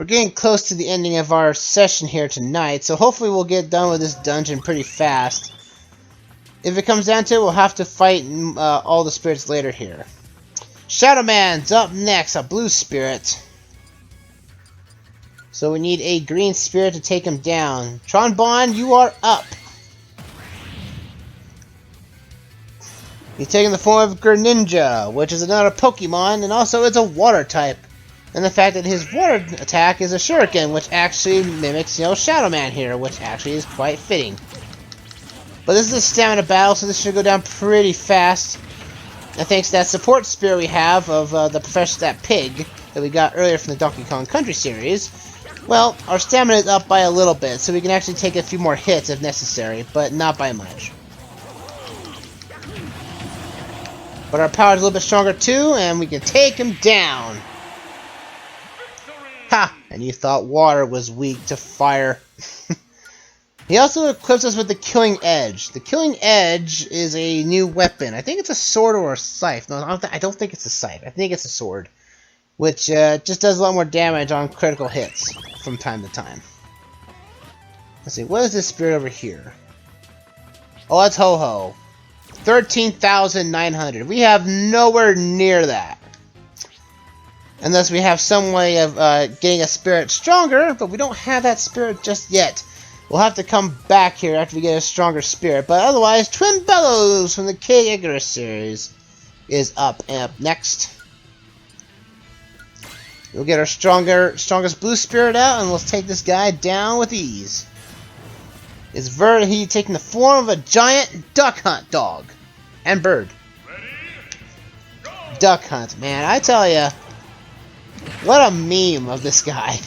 We're getting close to the ending of our session here tonight, so hopefully we'll get done with this dungeon pretty fast. If it comes down to it, we'll have to fight all the spirits later here. Shadow Man's up next, a blue spirit. So we need a green spirit to take him down. Tronbon, you are up. He's taking the form of Greninja, which is another Pokemon, and also it's a water type. And the fact that his water attack is a Shuriken, which actually mimics, Shadow Man here, which actually is quite fitting. But this is a stamina battle, so this should go down pretty fast. And thanks to that support spirit we have of that pig that we got earlier from the Donkey Kong Country series, well, our stamina is up by a little bit, so we can actually take a few more hits if necessary, but not by much. But our power is a little bit stronger too, and we can take him down. Ha! And you thought water was weak to fire. He also equips us with the Killing Edge. The Killing Edge is a new weapon. I think it's a sword or a scythe. No, I don't think it's a scythe. I think it's a sword. Which just does a lot more damage on critical hits from time to time. Let's see, what is this spirit over here? Oh, that's Ho-Ho. 13,900. We have nowhere near that. Unless we have some way of getting a spirit stronger, but we don't have that spirit just yet. We'll have to come back here after we get a stronger spirit. But otherwise, Twin Bellows from the K. Icarus series is up next. We'll get our strongest blue spirit out, and we'll take this guy down with ease. Is he taking the form of a giant duck hunt dog and bird? Duck hunt, man, I tell ya, what a meme of this guy.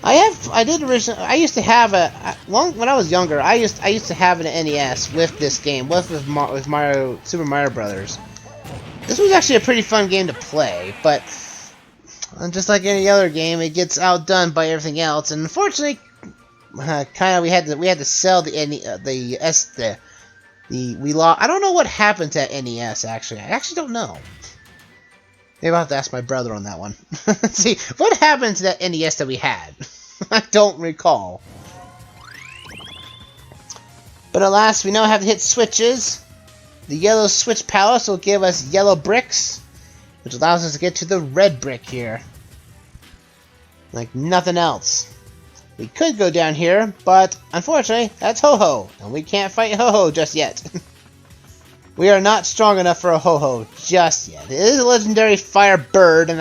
I used to have when I was younger. I used to have an NES with this game, with Super Mario Brothers. This was actually a pretty fun game to play, but just like any other game, it gets outdone by everything else. And unfortunately, we had to sell we lost. I don't know what happened to that NES. Actually, I actually don't know. Maybe I'll have to ask my brother on that one. See, what happened to that NES that we had? I don't recall. But alas, we now have to hit switches. The yellow switch palace will give us yellow bricks, which allows us to get to the red brick here. Like nothing else. We could go down here, but unfortunately, that's Ho-Ho, and we can't fight Ho-Ho just yet. We are not strong enough for a Ho-Ho just yet. It is a legendary fire bird, and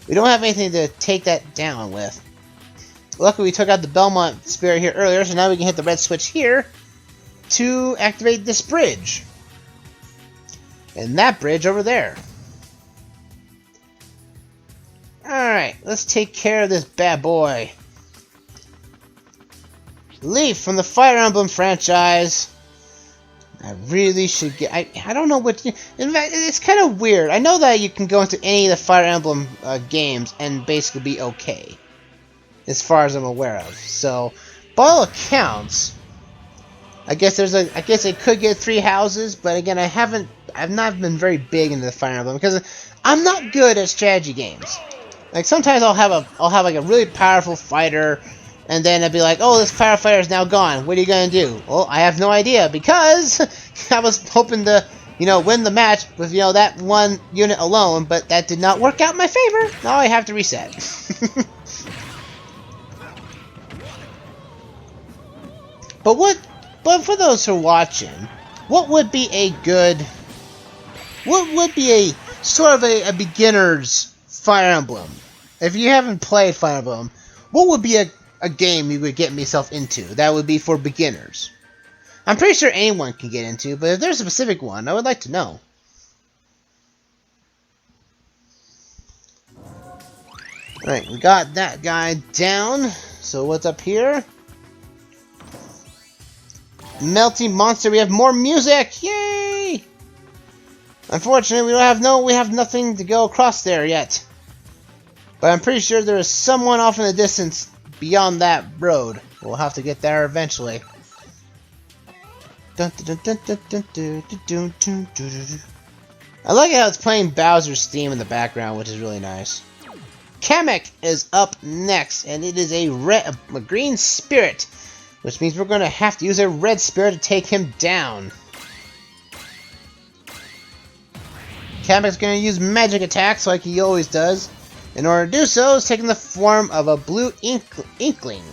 we don't have anything to take that down with. Luckily, we took out the Belmont spirit here earlier, so now we can hit the red switch here to activate this bridge. And that bridge over there. Alright, let's take care of this bad boy. Leaf from the Fire Emblem franchise. I really should get... I don't know what... In fact, it's kind of weird. I know that you can go into any of the Fire Emblem games and basically be okay. As far as I'm aware of. So, by all accounts, I guess I could get 3 houses, but again, I've not been very big into the Fire Emblem because I'm not good at strategy games. Like sometimes I'll have like a really powerful fighter, and then I'd be like, oh, this firefighter is now gone. What are you gonna do? Well, I have no idea because I was hoping to, win the match with that one unit alone, but that did not work out in my favor. Now I have to reset. But for those who are watching, what would be a sort of a beginner's Fire Emblem? If you haven't played Fire Emblem, what would be a game you would get myself into that would be for beginners? I'm pretty sure anyone can get into, but if there's a specific one, I would like to know. Alright, we got that guy down. So what's up here? Melting monster, we have more music! Yay! Unfortunately, we have nothing to go across there yet. But I'm pretty sure there is someone off in the distance beyond that road. We'll have to get there eventually. I like how it's playing Bowser's theme in the background, which is really nice. Kamek is up next, and it is a green spirit, which means we're going to have to use a red spirit to take him down. Kamek's going to use magic attacks like he always does. In order to do so, he's taking the form of a blue inkling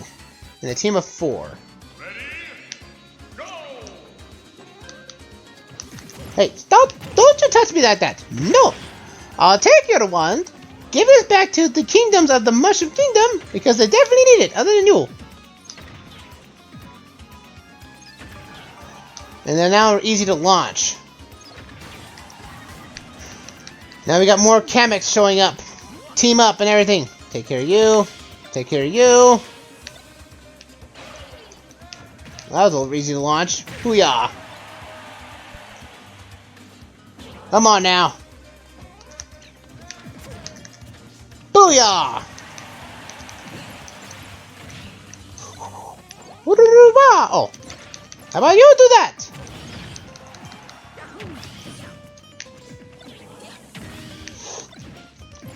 in a team of 4. Ready, go! Hey, stop! Don't you touch me like that! No! I'll take your wand, give it back to the kingdoms of the Mushroom Kingdom, because they definitely need it, other than you. And they're now easy to launch. Now we got more Kameks showing up. Team up and everything. Take care of you. Take care of you. That was a little easy to launch. Hoo-yah! Come on now. Booyah! Oh. How about you do that?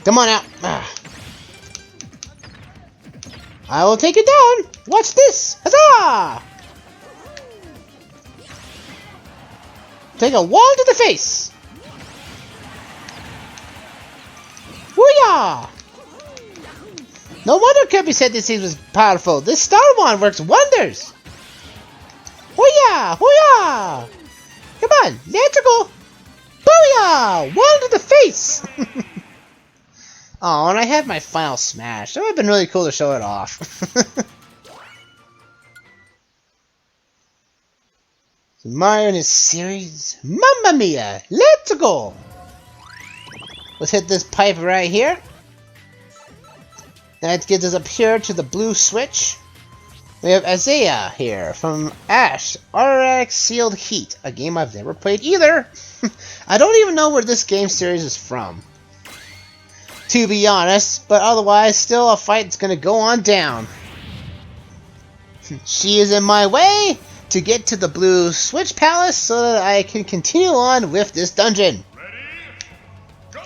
Come on out. I will take you down. Watch this. Huzzah! Take a wall to the face. Hoo-yah! No wonder Kirby said this thing was powerful. This Star Wand works wonders. Hoo-yah! Hoo-yah! Come on, let's go. Booyah! Wall to the face. Oh, and I have my final smash. That would have been really cool to show it off. So Mario and his series. Mamma mia! Let's go! Let's hit this pipe right here. That gets us up here to the blue switch. We have Isaiah here from Ash, RX Sealed Heat, a game I've never played either. I don't even know where this game series is from, to be honest, but otherwise, still a fight that's gonna go on down. She is in my way to get to the Blue Switch Palace so that I can continue on with this dungeon. Ready, go!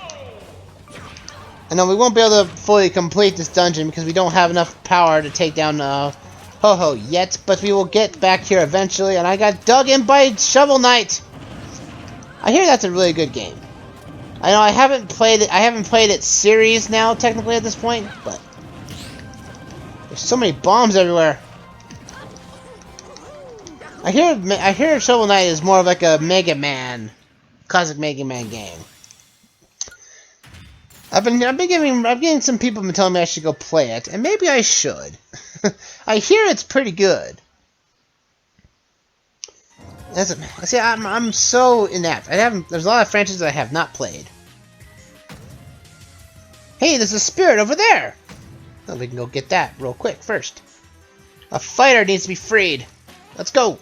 I know we won't be able to fully complete this dungeon because we don't have enough power to take down Ho-Ho yet, but we will get back here eventually, and I got dug in by Shovel Knight. I hear that's a really good game. I know I haven't played it. I haven't played it series now, technically at this point, but there's so many bombs everywhere. I hear Shovel Knight is more of like a Mega Man, classic Mega Man game. I'm getting some people have been telling me I should go play it, and maybe I should. I hear it's pretty good. See, I'm so inept. There's a lot of franchises I have not played. Hey, there's a spirit over there. Oh, we can go get that real quick first. A fighter needs to be freed. Let's go.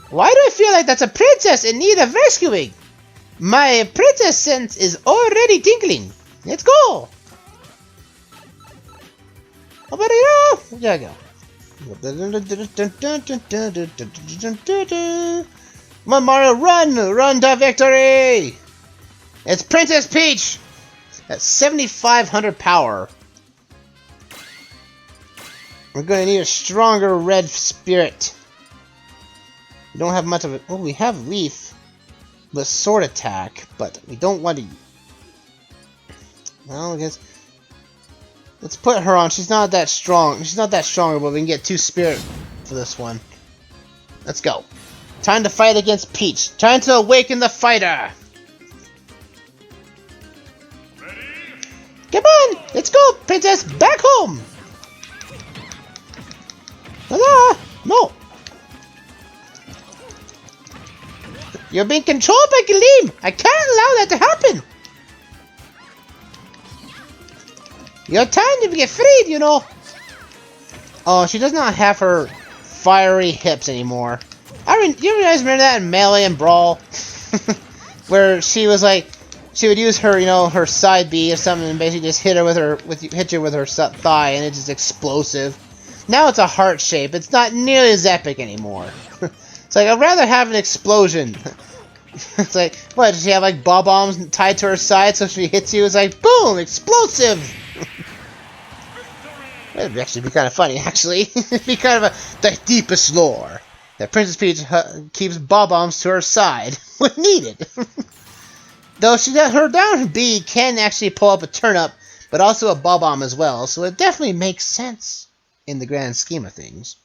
Why do I feel like that's a princess in need of rescuing? My princess sense is already tingling. Let's go. How about you? There you go. Come on, Mario, run! Run to victory! It's Princess Peach! At 7,500 power. We're gonna need a stronger red spirit. We don't have much of it. Oh, we have Leaf with sword attack, but we don't want to. Well, I guess let's put her on. She's not that strong. She's not that strong, but we can get 2 spirit for this one. Let's go. Time to fight against Peach. Time to awaken the fighter. Ready? Come on, let's go, princess. Back home. Huzzah! No. You're being controlled by Galeem. I can't allow that to happen. Your time to get freed, you know. Oh, she does not have her fiery hips anymore. You guys remember that in Melee and Brawl? Where she was like, she would use her, her side B or something and basically just hit you with her thigh and it's just explosive. Now it's a heart shape. It's not nearly as epic anymore. It's like, I'd rather have an explosion. It's like, what, does she have like ball bombs tied to her side so if she hits you, it's like, boom, explosive! That'd actually be kind of funny, actually. It'd be kind of the deepest lore. That Princess Peach keeps ball bombs to her side when needed. Though her down B can actually pull up a turnip, but also a ball bomb as well, so it definitely makes sense in the grand scheme of things.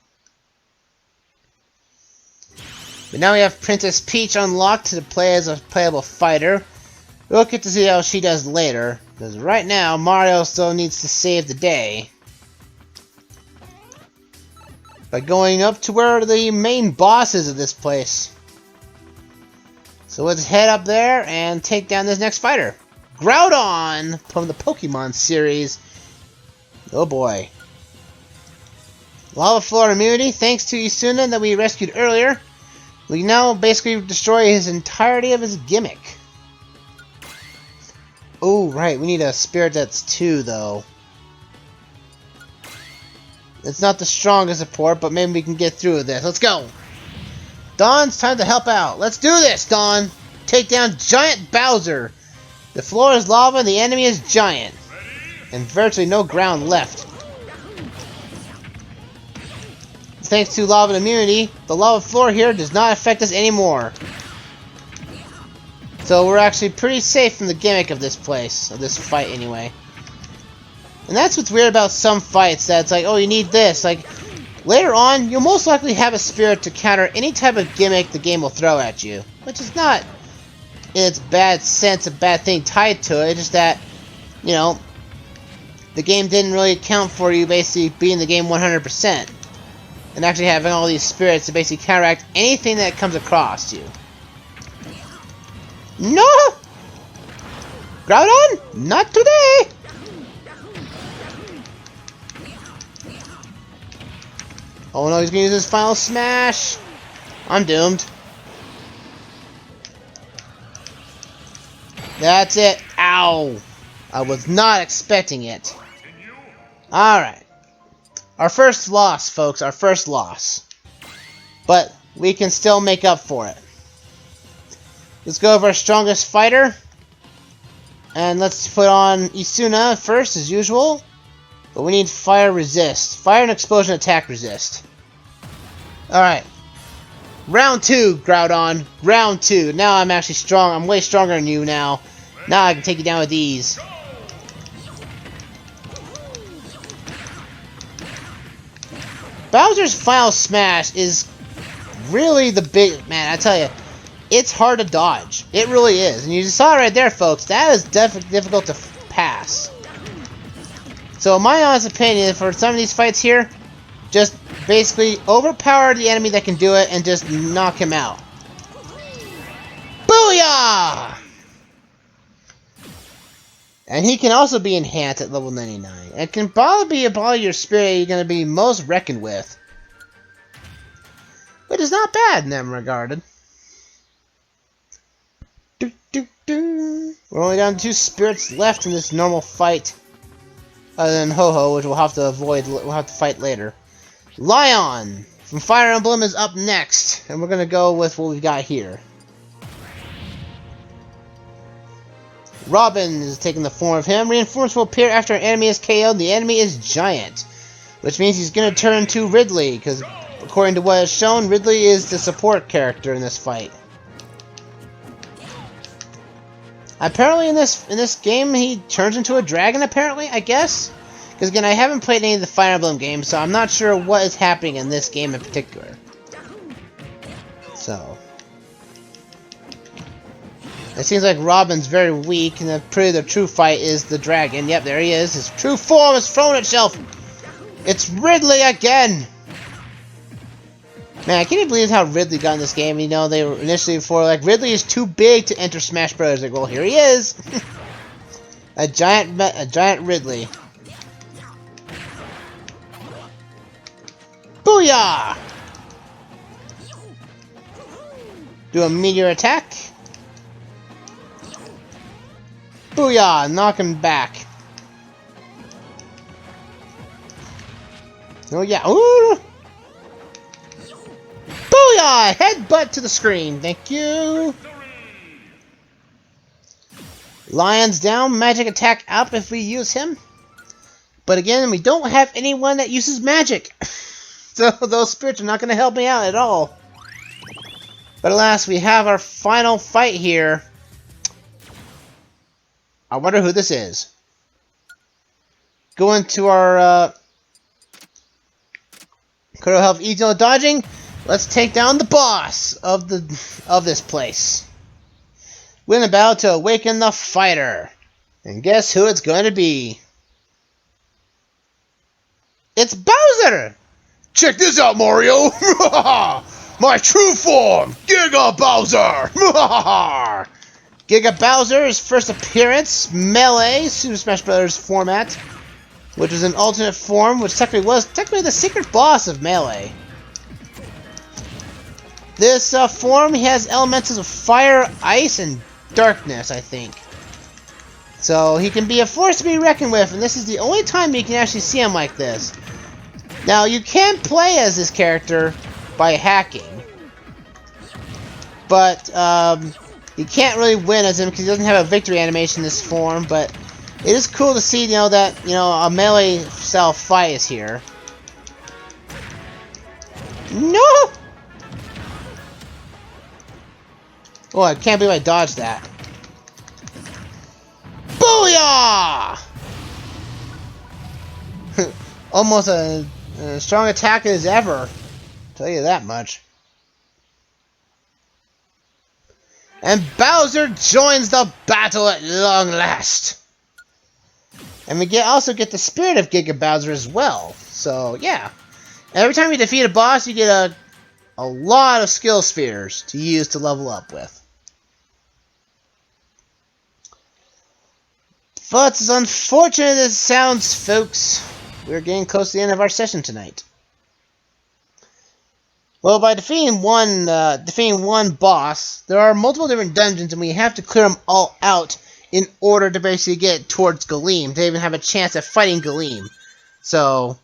But now we have Princess Peach unlocked to play as a playable fighter. We'll get to see how she does later, because right now Mario still needs to save the day by going up to where the main boss is of this place. So let's head up there and take down this next fighter. Groudon from the Pokemon series. Oh boy. Lava Floor immunity thanks to Isuna that we rescued earlier. We now basically destroy his entirety of his gimmick. Oh, right, we need a spirit that's 2 though. It's not the strongest support, but maybe we can get through with this. Let's go! Dawn's time to help out. Let's do this, Dawn! Take down Giant Bowser! The floor is lava and the enemy is giant. And virtually no ground left. Thanks to lava immunity, the lava floor here does not affect us anymore. So we're actually pretty safe from the gimmick of this place, of this fight anyway. And that's what's weird about some fights, that it's like, oh, you need this. Like, later on, you'll most likely have a spirit to counter any type of gimmick the game will throw at you. Which is not, in its bad sense, a bad thing tied to it. It's just that, you know, the game didn't really account for you basically being the game 100%. And actually having all these spirits to basically counteract anything that comes across you. No! Groudon? Not today! Oh no, he's gonna use his final smash! I'm doomed. That's it. Ow! I was not expecting it. Alright. Our first loss, folks. Our first loss. But we can still make up for it. Let's go with our strongest fighter. And let's put on Isuna first, as usual. But we need fire resist. Fire and explosion attack resist. Alright. Round 2, Groudon. Round 2. Now I'm actually strong. I'm way stronger than you now. Now I can take you down with ease. Bowser's final smash is really the big... Man, I tell you, it's hard to dodge. It really is. And you saw it right there, folks. That is difficult to pass. So in my honest opinion, for some of these fights here, just basically overpower the enemy that can do it and just knock him out. Booyah! And he can also be enhanced at level 99. And can probably be your spirit you're going to be most reckoned with. But it's not bad in that regard. We're only down to 2 spirits left in this normal fight. Other than Ho-Ho, which we'll have to avoid, we'll have to fight later. Lion from Fire Emblem is up next. And we're going to go with what we've got here. Robin is taking the form of him. Reinforcements will appear after an enemy is KO'd. The enemy is giant. Which means he's going to turn to Ridley. Because according to what is shown, Ridley is the support character in this fight. Apparently in this game, he turns into a dragon, apparently, I guess? Because again, I haven't played any of the Fire Emblem games, so I'm not sure what is happening in this game in particular. So... It seems like Robin's very weak, and the true fight is the dragon. Yep, there he is. His true form has thrown itself. It's Ridley again. Man, I can't even believe how Ridley got in this game. You know, they were initially before like Ridley is too big to enter Smash Bros. Like, well, here he is. a giant Ridley. Booyah! Do a meteor attack. Booyah! Knock him back. Oh yeah! Ooh! Booyah! Headbutt to the screen. Thank you. Lion's down, magic attack up if we use him. But again, we don't have anyone that uses magic. So those spirits are not going to help me out at all. But alas, we have our final fight here. I wonder who this is. Going to our Critical Health easy no dodging. Let's take down the boss of this place. Win the battle to awaken the fighter. And guess who it's going to be? It's Bowser! Check this out, Mario! My true form! Giga Bowser! Giga Bowser's first appearance, Melee, Super Smash Bros. Format, which is an alternate form, which technically was the secret boss of Melee. This form has elements of fire, ice, and darkness, I think. So he can be a force to be reckoned with, and this is the only time you can actually see him like this. Now, you can play as this character by hacking, but you can't really win as him because he doesn't have a victory animation in this form. But it is cool to see, that a melee style fight is here. No! Oh, I can't believe I dodged that. Booyah! Almost a strong attack as ever. I'll tell you that much. And Bowser joins the battle at long last. And we also get the spirit of Giga Bowser as well. So yeah. Every time you defeat a boss, you get a lot of skill spheres to use to level up with. But as unfortunate as it sounds, folks, we're getting close to the end of our session tonight. Well, by defeating one boss, there are multiple different dungeons, and we have to clear them all out in order to basically get towards Galeem, to even have a chance at fighting Galeem. So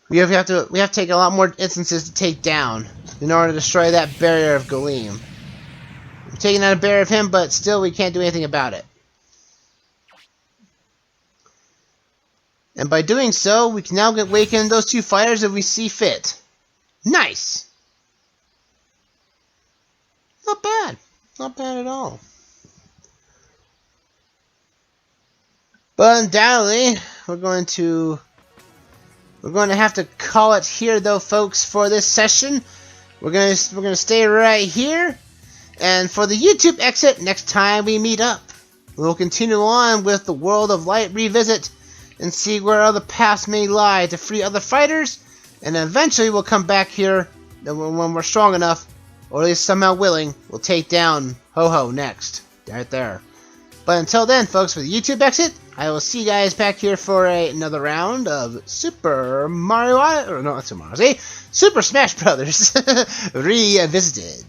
we have to take a lot more instances to take down in order to destroy that barrier of Galeem. We're taking out a barrier of him, but still we can't do anything about it. And by doing so, we can now awaken those two fighters if we see fit. Nice! Not bad. Not bad at all. But undoubtedly, we're going to have to call it here, though, folks, for this session. We're gonna stay right here, and for the YouTube exit, next time we meet up, we'll continue on with the World of Light revisit and see where other paths may lie to free other fighters, and eventually we'll come back here when we're strong enough, or at least somehow willing, we'll take down Ho-Ho next, right there. But until then, folks, for the YouTube exit, I will see you guys back here for another round of Super Mario, or no, not Super Mario, Super Smash Brothers Revisited.